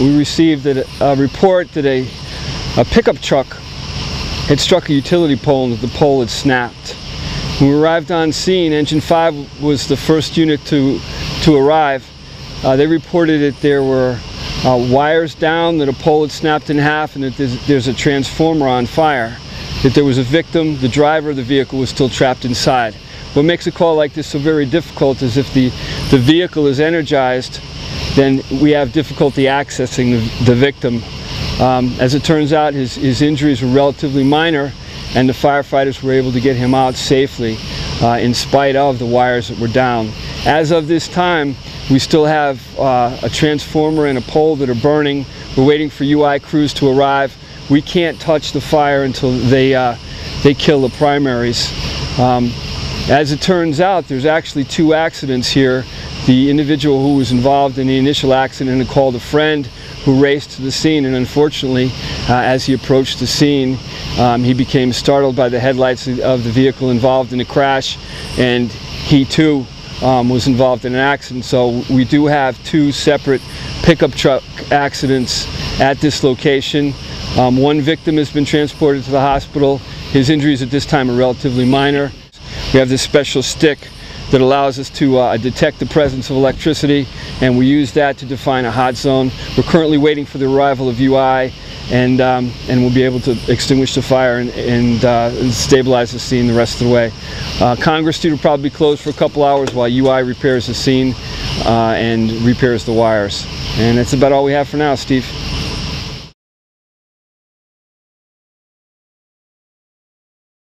we received a report that a pickup truck had struck a utility pole and that the pole had snapped. When we arrived on scene, Engine 5 was the first unit to arrive. They reported that there were wires down, that a pole had snapped in half, and that there's a transformer on fire. That there was a victim, the driver of the vehicle was still trapped inside. What makes a call like this so very difficult is if the vehicle is energized, then we have difficulty accessing the victim. As it turns out, his injuries were relatively minor, and the firefighters were able to get him out safely in spite of the wires that were down. As of this time, we still have a transformer and a pole that are burning. We're waiting for UI crews to arrive. We can't touch the fire until they kill the primaries. As it turns out, there's actually 2 accidents here. The individual who was involved in the initial accident had called a friend who raced to the scene, and unfortunately, as he approached the scene, he became startled by the headlights of the vehicle involved in the crash, and he too was involved in an accident. So we do have 2 separate pickup truck accidents at this location. One victim has been transported to the hospital. His injuries at this time are relatively minor. We have this special stick that allows us to detect the presence of electricity, and we use that to define a hot zone. We're currently waiting for the arrival of UI, and we'll be able to extinguish the fire and stabilize the scene the rest of the way. Congress Street will probably be closed for a couple hours while UI repairs the scene and repairs the wires. And that's about all we have for now, Steve.